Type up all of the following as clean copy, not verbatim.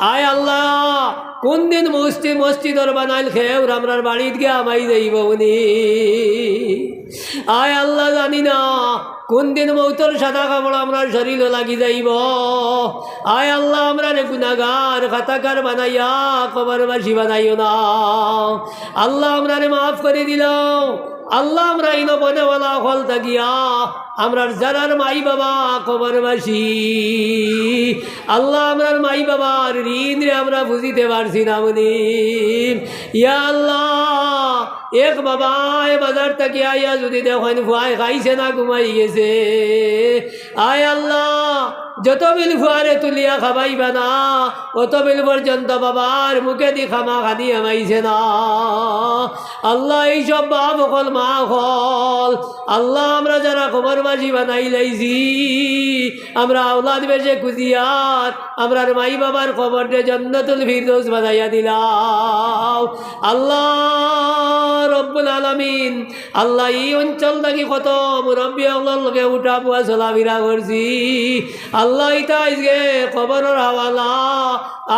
আয় আল্লাহ কোন দিন মসজিদর বানাইল খেয়ে আমরার বাড়িত গিয়ে আমাই যাইব উনি আয় আল্লাহ জানি না কোন দিন মৌতর সাদা কাপড় আমরা শরীর লাগি যাইব আয় আল্লাহ আমরা রে গুনাহগার খাতাকার বানাইয়া কবরবাসী বানাইও না আল্লাহ আমরা রে মাফ করে দিল আল্লাহ আমরা ইনো বনেওয়ালা ফল থাকিয়া আমরার যারার মাই বাবা কবরবাসী আল্লাহ আমরার মাই বাবার ঋণ রে আমরা বুঝিতে পারছি না মনি ইয়া আল্লাহ এক বাবা বাজার থেকে আইয়া যদি দেখেন ভয় খাইছে না ঘুমাই গেছে আয় আল্লাহ যত বিল ফুয়ারে তুলিয়া খাবাইবা না অত বিল পর্যন্ত বাবার মুখে দি খামা খানি আমাইছে না আল্লাহ এইসব বাপ হল মা হল আল্লাহ আমরা যারা খবরবাজি বানাই লাইছি আমরা আওলাদ বেশে খুঁজিয়ার আমরার মাই বাবার খবরটা জান্নাতুল ফিরদৌস বানাইয়া দিলাম আল্লাহ রব্বুল আলামিন আল্লাহ এই অঞ্চল থাকি কত মুরব্বী আল্লাহর লগে উঠা পুয়া চলাফেরা করছি আল্লাহ ইতা আজকে খবরের হাওয়ালা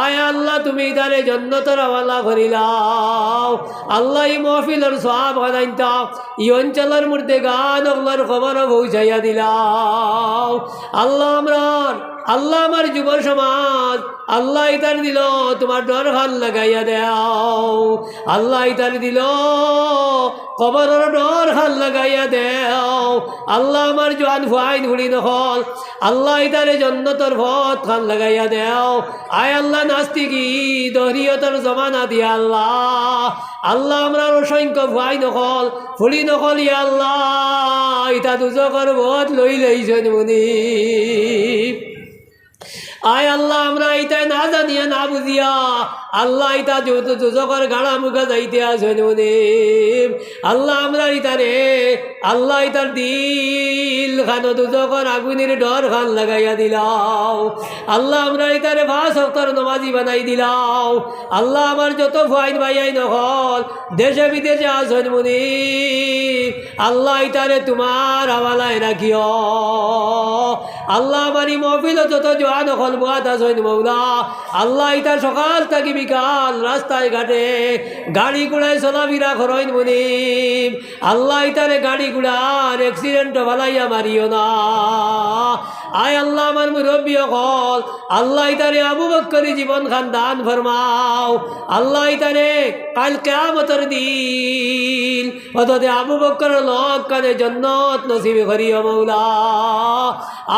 আয় আল্লাহ তুমি তারে জান্নাতের হাওয়ালা করিলাও আল্লাহ এই মহফিলের সওয়াব বানাইতা এই অঞ্চলের মধ্যে গান আল্লাহর খবর পৌঁছাইয়া দিলাও আল্লাহ আল্লাহ আমার যুব সমাজ আল্লাহ ইতার দিল তোমার ডর খান লাগাইয়া দেও আল্লাহ ইতার দিল কবরের ডর খান লাগাইয়া দেও আল্লাহ আমার জোয়ান ফুয়াইন হুড়ি নকল আল্লাহ ইতারে জন্নতর ভত খান লাগাইয়া দেও আয় আল্লাহ নাস্তিকি দহরিয়তর জমানা দিয়া আল্লাহ আল্লাহ আমরা অসংখ্য ফুয়াই নকল ফুড়ি নকল ইয়া আল্লাহ ইতা দুজকর ভত লই লইছেন মুনি আয় আল্লাহ আমরা ইতাই না জানিয়া না বুঝিয়া আল্লাহ ইতা যেহেতু দুজকর গাড়া মুখা যাইতে আসেন আল্লাহ আমরা ইতারে আল্লাহ ইতার দিল খান দুজকর আগুনের ডর খান লাগাইয়া দিলাও আল্লাহ আমরা ইতারে 5 ওয়াক্তের নামাজি বানাই দিলাও আল্লাহ আমার যত ভাই ভাইয়াই নহল দেশে বিদেশে আসেন মুনি আল্লাহ ইতারে তোমার হাওয়ালায় রাখিও আল্লাহ আমারই মহফিল যত জোয়ান হল বুয়াত আসেন মৌলা আল্লাহ ইতার সকাল থাকি বিকাল রাস্তায় ঘাটে গাড়ি ঘোড়ায় চলাফেরা করেন মুনি আল্লাহ ইতারে গাড়ি ঘোড়ার অ্যাক্সিডেন্ট ভালাইয়া মারিও না আয় আল্লাহ আমার মুরব্বী হল আল্লাহ ইতারে আবু বকরি জীবন খান দান ফরমাও আল্লাহ ইতারে কাল কিয়ামতের দিন অতদে আবু বকর লোক কানে জান্নাত নসিব করিও মৌলা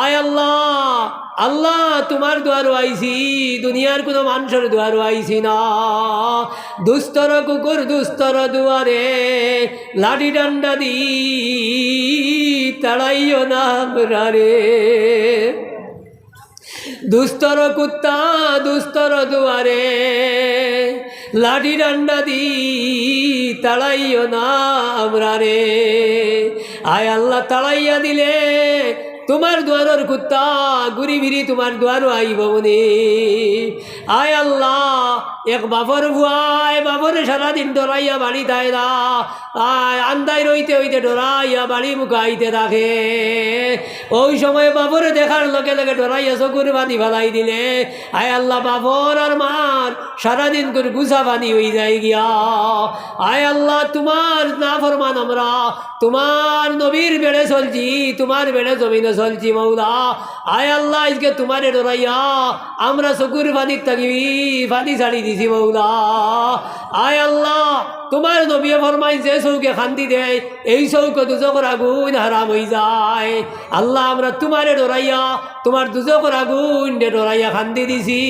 আয় আল্লাহ তোমার দুয়ারও আইছি দুনিয়ার কোনো মানুষের দুয়ারও আইছি না দুস্তর কুকুর দুস্তর দুয়ারে লাঠি ডান্ডা দি তাড়াইও না রে দুস্তর কুত্তা দুস্তর দুয়ারে লাঠি ডান্ডা দি তাড়াইও না আমরা রে আয় আল্লাহ তাড়াইয়া দিলে তোমার দুয়ারের কুত্তা ঘুরি ফিরি তোমার দুয়ারও আইব মনে আয় আল্লাহ এক বাপর ভুয়ায় বাপরে সারাদিন ডরাইয়া বাড়ি দেয় না আন্দায় রইতে হইতে ডরাইয়া বাড়ি মুখাইতে থাকে ওই সময় বাপরে দেখার লগে লগে ডরাইয়া চকুর পানি ফেলাই দিলে আয় আল্লাহ বাপর আর মার সারাদিন করে গুছা পানি হয়ে যায় গিয়া আয় আল্লাহ তোমার না ফরমান আমরা তোমার নবীর বেড়ে চলছি তোমার বেড়ে জমিনে চলছি মৌলা আয় আল্লাহ আজকে তোমারে ডরাইয়া আমরা চকুর পানির থাকিবি পানি ছাড়ি দিছি মৌলা আয় আল্লাহ তোমার নবী ফরমাই যে চৌকে শান্তি দেয় এই চৌকে দুজকর আগুন হারাম হয়ে যায় আল্লাহ আমরা তোমারে ডরাইয়া তোমার দুজকর আগুন দে ডরাইয়া শান্তি দিছি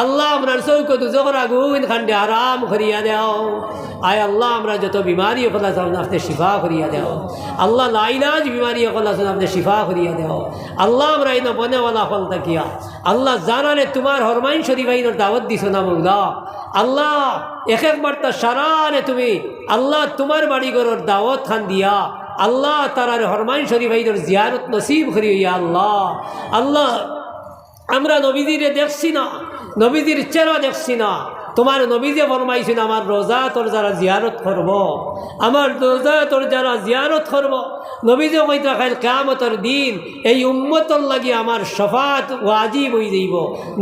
আল্লাহ আপনার চৌকে দুজকর আগুন খান্ডে হারাম করিয়া দেও আয় আল্লাহ আমরা যত বিমারি হল আপনি শিফা করিয়া দেও আল্লাহ লাইলাজ বিমারি হল আপনি শিফা করিয়া দেও আল্লাহ আমরা এই বনেওয়ালা ফল থাকিয়া আল্লাহ জানালে তোমার হরমাইন শরীফ আইনের দাওয়াত দিছ না মৌলা আল্লাহ একবার তার সারারে তুমি আল্লাহ তোমার বাড়িঘরের দাওয়াত খান দিয়া আল্লাহ তারার হরমাইন শরীফ আইনের জিয়ারত নসিব করি ইয়া আল্লাহ আল্লাহ আমরা নবীজিরে দেখছি না নবীজির চেহারা দেখছি না তোমার নবী যে ফরমাইছেন আমার রোজা তোর যারা জিয়ারত করব, আমার রোজা তোর যারা জিয়ারত করব, নবী যে কইতা খাইল কিয়ামতের দিন এই উম্মতর লাগি আমার শফাত ওয়াজিব হয়ে যাইব।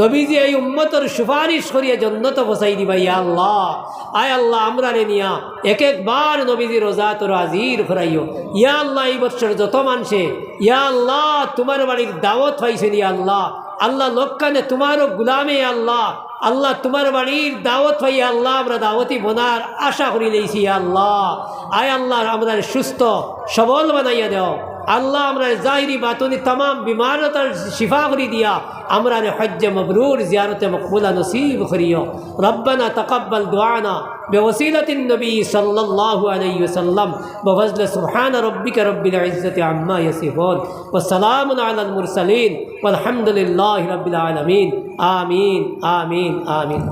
নবীজি এই উম্মতর সুপারিশ করিয়া জন্নত বসাই দিবা। ইয়া আল্লাহ, আয় আল্লাহ আমরা রে নিয়া এক একবার নবীজি রোজা তোর হাজির করাইও। ইয়া আল্লাহ এই বছর যত মানুষে ইয়া আল্লাহ তোমার বাড়ির দাওয়াত পাইছেন, ইয়া আল্লাহ আল্লাহ লোকখানে তোমারও গুলামে আল্লাহ, আল্লাহ তোমার বাড়ির দাওয়াত পাইয়া আল্লাহ আমরা দাওয়াতি বোনার আশা করি লইছি। আল্লাহ আয় আল্লাহ আমরা সুস্থ সবল বানাইয়া দেও। আল্লাহ আমরা জাহিরি বাতুনি तमाम বিমারতার শিফা করি দিয়া আমরা হজ্জ মবরুর জিয়ারতে মকবুলা নসিব করিও। রব্বানা তাকাব্বাল দুআনা بوسيلة النبي صلى الله عليه وسلم بفضل سبحان ربك رب العزة عما يصفون والسلام على المرسلين والحمد لله رب العالمين آمين آمين آمين.